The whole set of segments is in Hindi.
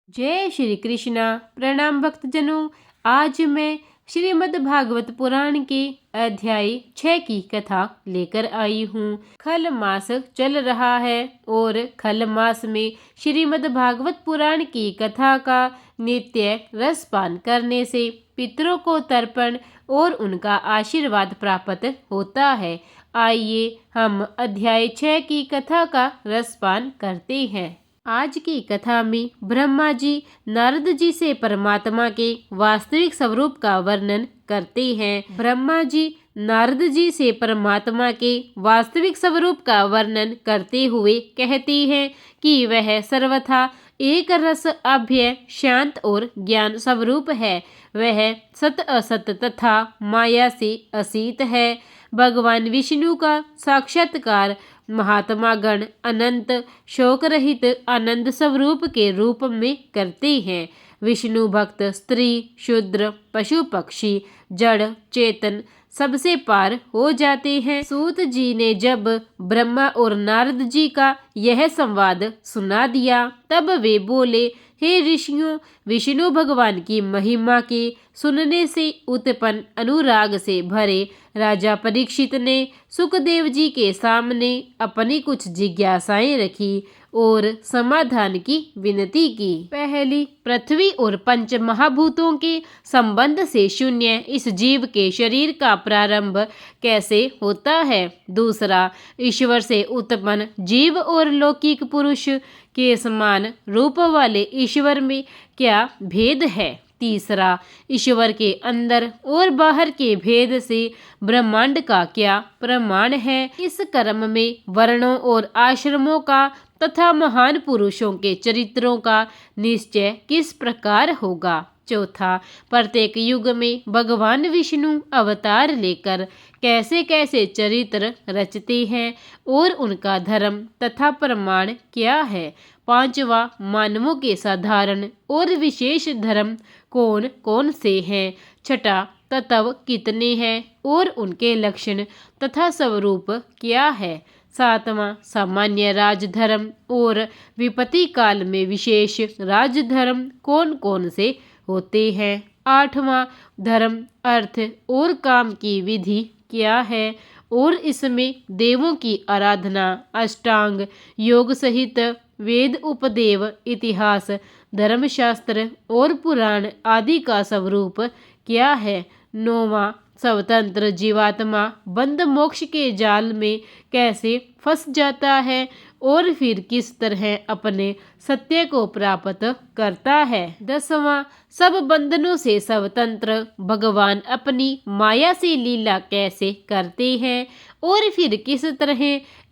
जय श्री कृष्णा। प्रणाम भक्तजनों। आज मैं श्रीमद् भागवत पुराण के अध्याय 6 की कथा लेकर आई हूँ। खल मास चल रहा है और खल मास में श्रीमद् भागवत पुराण की कथा का नित्य रसपान करने से पितरों को तर्पण और उनका आशीर्वाद प्राप्त होता है। आइए हम अध्याय 6 की कथा का रसपान करते हैं। आज की कथा में ब्रह्मा जी नारद जी से परमात्मा के वास्तविक स्वरूप का वर्णन करते हैं। ब्रह्मा जी नारद जी से परमात्मा के वास्तविक स्वरूप का वर्णन करते हुए कहते हैं कि वह सर्वथा एक रस अभय शांत और ज्ञान स्वरूप है। वह सत असत तथा माया से असीत है। भगवान विष्णु का साक्षात्कार महात्मा गण अनंत शोक रहित आनंद स्वरूप के रूप में करते हैं। विष्णु भक्त स्त्री शूद्र पशु पक्षी जड़ चेतन सबसे पार हो जाते हैं। सूत जी ने जब ब्रह्मा और नारद जी का यह संवाद सुना दिया तब वे बोले, हे ऋषियों, विष्णु भगवान की महिमा के सुनने से उत्पन्न अनुराग से भरे राजा परीक्षित ने सुखदेव जी के सामने अपनी कुछ जिज्ञासाएं रखी और समाधान की विनती की। पहली, पृथ्वी और पंच महाभूतों के संबंध से शून्य इस जीव के शरीर का प्रारंभ कैसे होता है। दूसरा, ईश्वर से उत्पन्न जीव और लौकिक पुरुष के समान रूप वाले ईश्वर में क्या भेद है। तीसरा, ईश्वर के अंदर और बाहर के भेद से ब्रह्मांड का क्या प्रमाण है। इस क्रम में वर्णों और आश्रमों का तथा महान पुरुषों के चरित्रों का निश्चय किस प्रकार होगा। चौथा, प्रत्येक युग में भगवान विष्णु अवतार लेकर कैसे कैसे चरित्र रचते हैं और उनका धर्म तथा प्रमाण क्या है। पांचवा, मानवों के साधारण और विशेष धर्म कौन कौन से हैं। छठा, तत्व कितने हैं और उनके लक्षण तथा स्वरूप क्या है। सातवां, सामान्य राजधर्म और विपत्ति काल में विशेष राजधर्म कौन कौन से होते हैं। आठवां, धर्म अर्थ और काम की विधि क्या है और इसमें देवों की आराधना अष्टांग योग सहित वेद उपदेव इतिहास धर्मशास्त्र और पुराण आदि का स्वरूप क्या है। नौवां, स्वतंत्र जीवात्मा बंध मोक्ष के जाल में कैसे फंस जाता है और फिर किस तरह अपने सत्य को प्राप्त करता है। 10वां, सब बंधनों से स्वतंत्र भगवान अपनी माया से लीला कैसे करते हैं और फिर किस तरह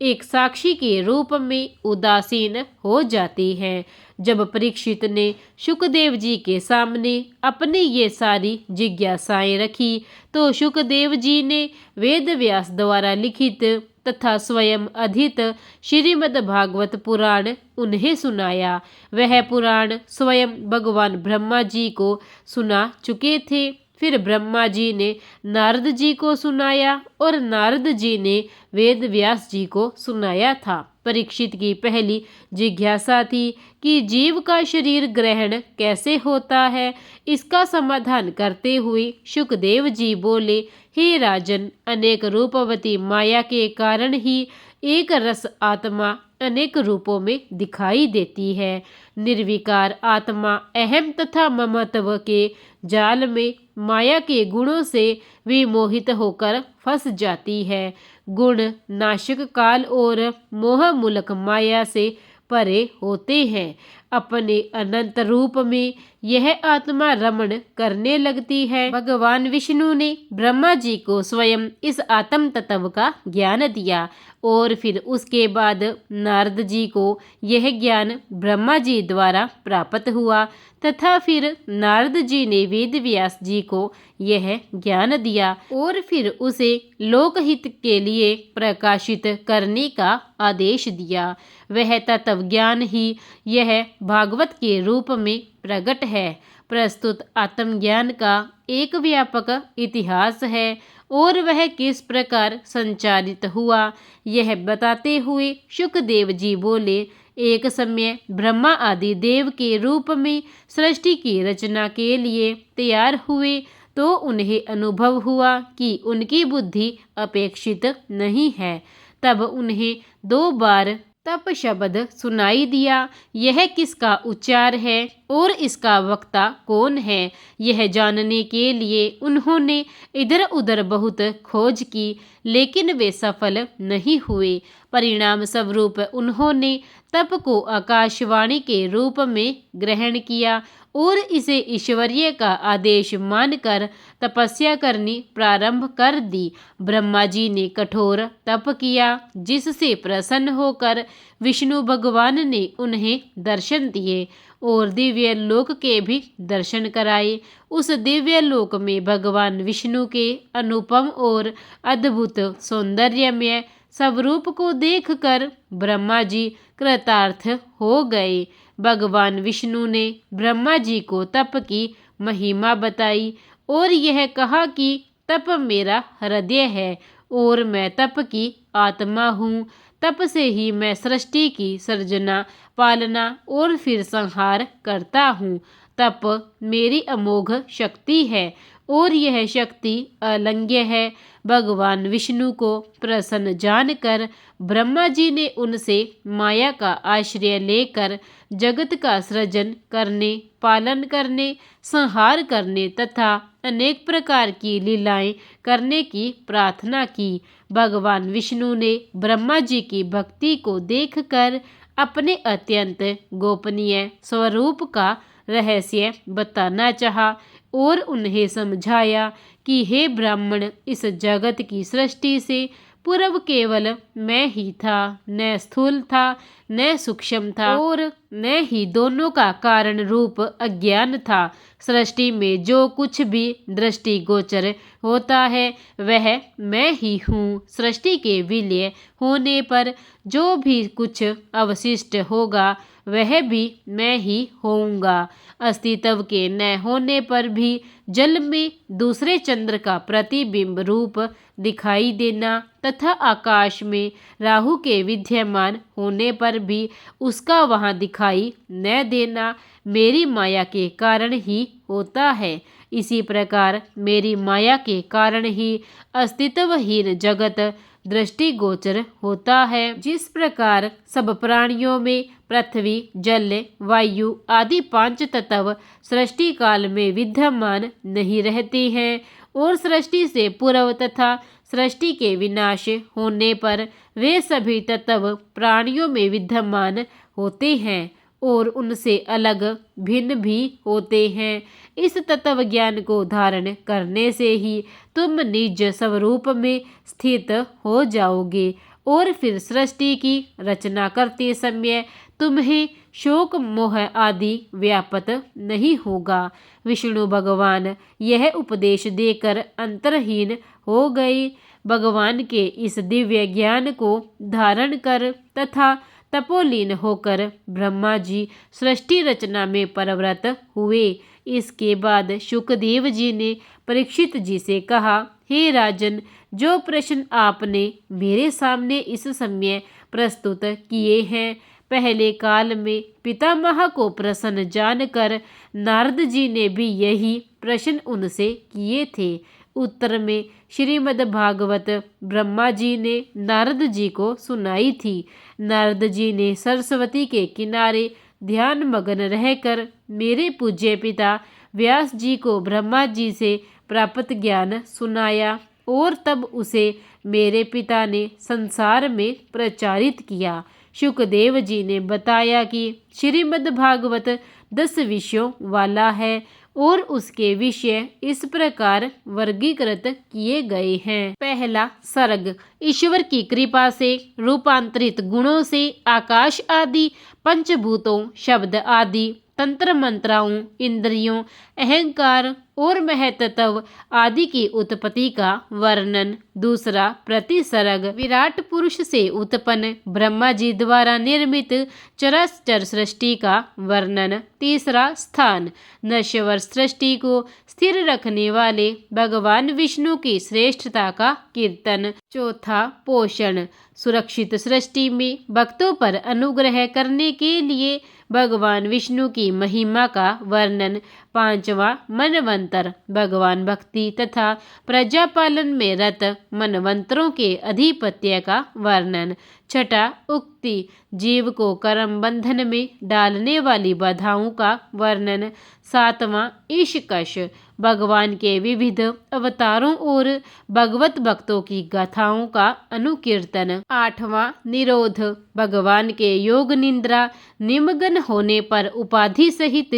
एक साक्षी के रूप में उदासीन हो जाते हैं। जब परीक्षित ने शुकदेव जी के सामने अपनी ये सारी जिज्ञासाएं रखी तो शुकदेव जी ने वेद व्यास द्वारा लिखित तथा स्वयं अधीत श्रीमद् भागवत पुराण उन्हें सुनाया। वह पुराण स्वयं भगवान ब्रह्मा जी को सुना चुके थे। फिर ब्रह्मा जी ने नारद जी को सुनाया और नारद जी ने वेद व्यास जी को सुनाया था। परीक्षित की पहली जिज्ञासा थी कि जीव का शरीर ग्रहण कैसे होता है। इसका समाधान करते हुए शुकदेव जी बोले, हे राजन, अनेक रूपवती माया के कारण ही एक रस आत्मा अनेक रूपों में दिखाई देती है। निर्विकार आत्मा अहम तथा ममत्व के जाल में माया के गुणों से विमोहित होकर फंस जाती है। गुण नाशक काल और मोह मूलक माया से परे होते हैं। अपने अनंत रूप में यह आत्मा रमण करने लगती है। भगवान विष्णु ने ब्रह्मा जी को स्वयं इस आत्म तत्व का ज्ञान दिया और फिर उसके बाद नारद जी को यह ज्ञान ब्रह्मा जी द्वारा प्राप्त हुआ तथा फिर नारद जी ने वेद व्यास जी को यह ज्ञान दिया और फिर उसे लोकहित के लिए प्रकाशित करने का आदेश दिया। वह तत्व ज्ञान ही यह भागवत के रूप में प्रकट है। प्रस्तुत आत्मज्ञान का एक व्यापक इतिहास है और वह किस प्रकार संचारित हुआ यह बताते हुए शुकदेव जी बोले, एक समय ब्रह्मा आदि देव के रूप में सृष्टि की रचना के लिए तैयार हुए तो उन्हें अनुभव हुआ कि उनकी बुद्धि अपेक्षित नहीं है। तब उन्हें 2 बार तप शब्द सुनाई दिया। यह किसका उच्चार है और इसका वक्ता कौन है, यह जानने के लिए उन्होंने इधर उधर बहुत खोज की, लेकिन वे सफल नहीं हुए। परिणाम स्वरूप उन्होंने तप को आकाशवाणी के रूप में ग्रहण किया और इसे ईश्वरीय का आदेश मानकर तपस्या करनी प्रारंभ कर दी। ब्रह्मा जी ने कठोर तप किया, जिससे प्रसन्न होकर विष्णु भगवान ने उन्हें दर्शन दिए और दिव्य लोक के भी दर्शन कराए। उस दिव्य लोक में भगवान विष्णु के अनुपम और अद्भुत सौंदर्यमय स्वरूप को देखकर ब्रह्मा जी कृतार्थ हो गए। भगवान विष्णु ने ब्रह्मा जी को तप की महिमा बताई और यह कहा कि तप मेरा हृदय है और मैं तप की आत्मा हूँ। तप से ही मैं सृष्टि की सृजना, पालना और फिर संहार करता हूँ। तप मेरी अमोघ शक्ति है और यह शक्ति अलंघ्य है। भगवान विष्णु को प्रसन्न जानकर ब्रह्मा जी ने उनसे माया का आश्रय लेकर जगत का सृजन करने, पालन करने, संहार करने तथा अनेक प्रकार की लीलाएं करने की प्रार्थना की। भगवान विष्णु ने ब्रह्मा जी की भक्ति को देखकर अपने अत्यंत गोपनीय स्वरूप का रहस्य बताना चाहा और उन्हें समझाया कि हे ब्राह्मण, इस जगत की सृष्टि से पूर्व केवल मैं ही था, न स्थूल था न सूक्ष्म था और न ही दोनों का कारण रूप अज्ञान था। सृष्टि में जो कुछ भी दृष्टि गोचर होता है वह मैं ही हूँ। सृष्टि के विलय होने पर जो भी कुछ अवशिष्ट होगा वह भी मैं ही होऊंगा। अस्तित्व के न होने पर भी जल में दूसरे चंद्र का प्रतिबिंब रूप दिखाई देना तथा आकाश में राहु के विद्यमान होने पर भी उसका वहां दिखाई न देना मेरी माया के कारण ही होता है। इसी प्रकार मेरी माया के कारण ही अस्तित्वहीन जगत दृष्टिगोचर होता है। जिस प्रकार सब प्राणियों में पृथ्वी, जल, वायु आदि 5 तत्व सृष्टि काल में विद्यमान नहीं रहते हैं और सृष्टि से पूर्व तथा सृष्टि के विनाश होने पर वे सभी तत्व प्राणियों में विद्यमान होते हैं और उनसे अलग भिन्न भी होते हैं। इस तत्व ज्ञान को धारण करने से ही तुम निज स्वरूप में स्थित हो जाओगे और फिर सृष्टि की रचना करते समय तुम्हें शोक मोह आदि व्यापत नहीं होगा। विष्णु भगवान यह उपदेश देकर अंतरहीन हो गए। भगवान के इस दिव्य ज्ञान को धारण कर तथा तपोलीन होकर ब्रह्मा जी सृष्टि रचना में परव्रत हुए। इसके बाद शुकदेव जी ने परीक्षित जी से कहा, हे राजन, जो प्रश्न आपने मेरे सामने इस समय प्रस्तुत किए हैं, पहले काल में पितामह को प्रसन्न जानकर नारद जी ने भी यही प्रश्न उनसे किए थे। उत्तर में श्रीमद् भागवत ब्रह्मा जी ने नारद जी को सुनाई थी। नारद जी ने सरस्वती के किनारे ध्यान मग्न रहकर मेरे पूज्य पिता व्यास जी को ब्रह्मा जी से प्राप्त ज्ञान सुनाया और तब उसे मेरे पिता ने संसार में प्रचारित किया। शुकदेव जी ने बताया कि श्रीमद् भागवत 10 विषयों वाला है और उसके विषय इस प्रकार वर्गीकृत किए गए हैं। पहला सर्ग, ईश्वर की कृपा से रूपांतरित गुणों से आकाश आदि पंचभूतों, शब्द आदि, तंत्र मंत्राओं, इंद्रियों, अहंकार और महतत्व आदि की उत्पत्ति का वर्णन। दूसरा प्रतिसर्ग, विराट पुरुष से उत्पन्न ब्रह्मा जी द्वारा निर्मित चराचर सृष्टि का वर्णन। तीसरा स्थान, नश्वर सृष्टि को स्थिर रखने वाले भगवान विष्णु की श्रेष्ठता का कीर्तन। चौथा, पोषण। सुरक्षित सृष्टि में भक्तों पर अनुग्रह करने के लिए भगवान विष्णु की महिमा का वर्णन। पांचवा, मनवंतर। भगवान भक्ति तथा प्रजापालन में रत मनवंतरों के अधिपत्य का वर्णन। छठा, उक्ति। जीव को कर्म बंधन में डालने वाली बाधाओं का वर्णन। सातवां, ईशकश। भगवान के विविध अवतारों और भगवत भक्तों की गाथाओं का अनुकीर्तन। आठवां, निरोध। भगवान के योग निद्रा निमग्न होने पर उपाधि सहित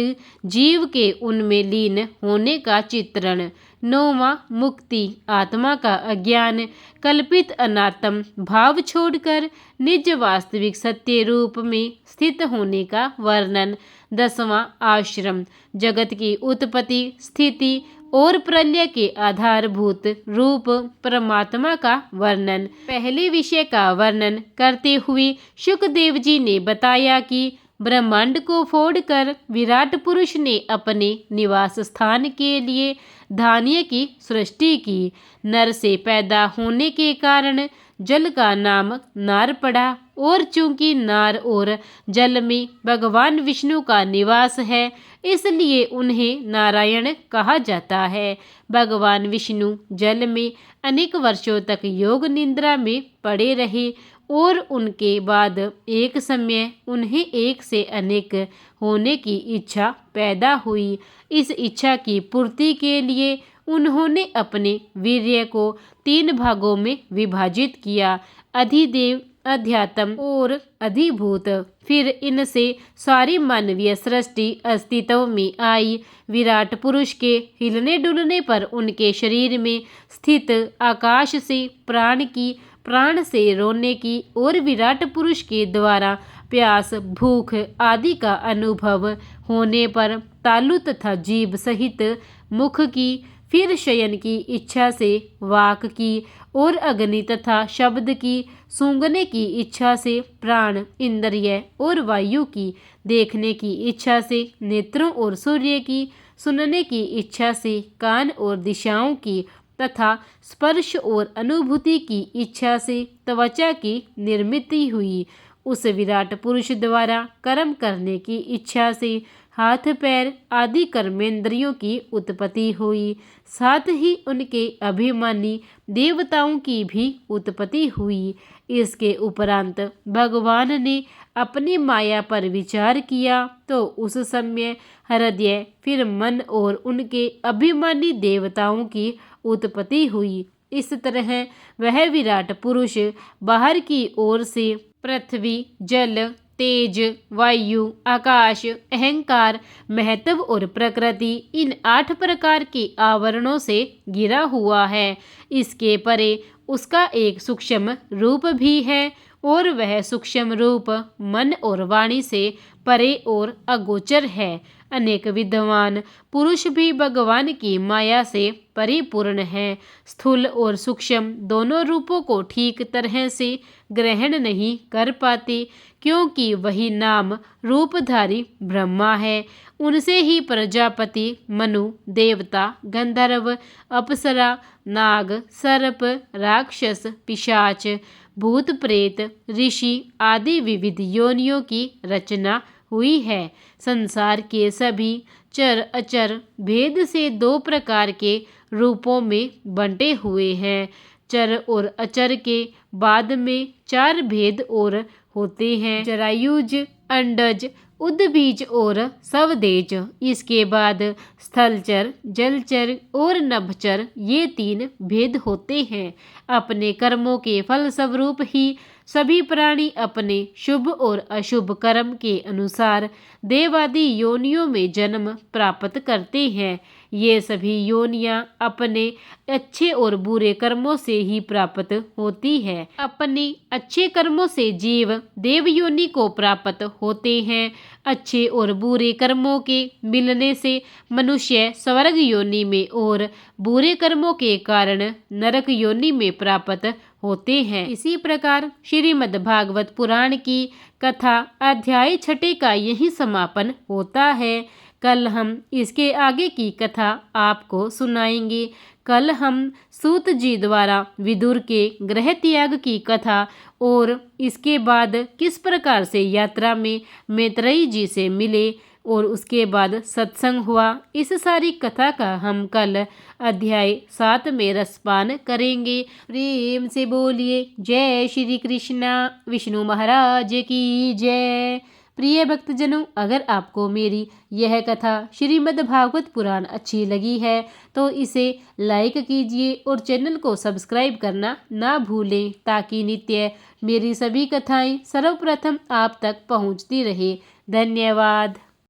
जीव के उनमें लीन होने का चित्रण। नौवां, मुक्ति। आत्मा का अज्ञान कल्पित अनात्म भाव छोड़कर निज वास्तविक सत्य रूप में स्थित होने का वर्णन। दसवां, आश्रम। जगत की उत्पत्ति, स्थिति और प्रलय के आधारभूत रूप परमात्मा का वर्णन। पहले विषय का वर्णन करते हुए शुकदेव जी ने बताया कि ब्रह्मांड को फोड़कर विराट पुरुष ने अपने निवास स्थान के लिए धान्य की सृष्टि की। नर से पैदा होने के कारण जल का नाम नार पड़ा और चूंकि नार और जल में भगवान विष्णु का निवास है इसलिए उन्हें नारायण कहा जाता है। भगवान विष्णु जल में अनेक वर्षों तक योग निद्रा में पड़े रहे और उनके बाद एक समय उन्हें एक से अनेक होने की इच्छा पैदा हुई। इस इच्छा की पूर्ति के लिए उन्होंने अपने वीर्य को 3 भागों में विभाजित किया, अधिदेव, अध्यात्म और अधिभूत। फिर इनसे सारी मानवीय सृष्टि अस्तित्व में आई। विराट पुरुष के हिलने डुलने पर उनके शरीर में स्थित आकाश से प्राण की, प्राण से रोने की और विराट पुरुष के द्वारा प्यास, भूख आदि का अनुभव होने पर तालु तथा जीभ सहित मुख की, फिर शयन की इच्छा से वाक की और अग्नि तथा शब्द की, सूंघने की इच्छा से प्राण, इंद्रिय और वायु की, देखने की इच्छा से नेत्रों और सूर्य की, सुनने की इच्छा से कान और दिशाओं की तथा स्पर्श और अनुभूति की इच्छा से त्वचा की निर्मित हुई। उस विराट पुरुष द्वारा कर्म करने की इच्छा से हाथ पैर आदि कर्मेंद्रियों की उत्पत्ति हुई। साथ ही उनके अभिमानी देवताओं की भी उत्पत्ति हुई। इसके उपरांत भगवान ने अपनी माया पर विचार किया तो उस समय हृदय, फिर मन और उनके अभिमानी देवताओं की उत्पत्ति हुई। इस तरह वह विराट पुरुष बाहर की ओर से पृथ्वी, जल, तेज, वायु, आकाश, अहंकार, महत्व और प्रकृति इन 8 प्रकार के आवरणों से घिरा हुआ है। इसके परे उसका एक सूक्ष्म रूप भी है और वह सूक्ष्म रूप मन और वाणी से परे और अगोचर है। अनेक विद्वान पुरुष भी भगवान की माया से परिपूर्ण हैं। स्थूल और सूक्ष्म दोनों रूपों को ठीक तरह से ग्रहण नहीं कर पाते क्योंकि वही नाम रूपधारी ब्रह्मा है। उनसे ही प्रजापति, मनु, देवता, गंधर्व, अप्सरा, नाग, सर्प, राक्षस, पिशाच, भूत प्रेत, ऋषि आदि विविध योनियों की रचना हुई है। संसार के सभी चर अचर भेद से 2 प्रकार के रूपों में बंटे हुए हैं। चर और अचर के बाद में 4 भेद और होते हैं, जरायुज, अंडज, उद्बीज और स्वदेज। इसके बाद स्थलचर, जलचर और नभचर ये 3 भेद होते हैं। अपने कर्मों के फल स्वरूप ही सभी प्राणी अपने शुभ और अशुभ कर्म के अनुसार देवादि योनियों में जन्म प्राप्त करते हैं। ये सभी योनियां अपने अच्छे और बुरे कर्मों से ही प्राप्त होती है। अपने अच्छे कर्मों से जीव देव योनि को प्राप्त होते हैं। अच्छे और बुरे कर्मों के मिलने से मनुष्य स्वर्ग योनि में और बुरे कर्मों के कारण नरक योनि में प्राप्त होते हैं। इसी प्रकार श्रीमद् भागवत पुराण की कथा अध्याय 6 का यही समापन होता है। कल हम इसके आगे की कथा आपको सुनाएंगे। कल हम सूत जी द्वारा विदुर के गृह त्याग की कथा और इसके बाद किस प्रकार से यात्रा में मैत्रेयी जी से मिले और उसके बाद सत्संग हुआ, इस सारी कथा का हम कल अध्याय 7 में रसपान करेंगे। प्रेम से बोलिए जय श्री कृष्णा। विष्णु महाराज की जय। प्रिय भक्तजनों, अगर आपको मेरी यह कथा श्रीमद् भागवत पुराण अच्छी लगी है तो इसे लाइक कीजिए और चैनल को सब्सक्राइब करना ना भूलें, ताकि नित्य मेरी सभी कथाएं सर्वप्रथम आप तक पहुंचती रहे। धन्यवाद।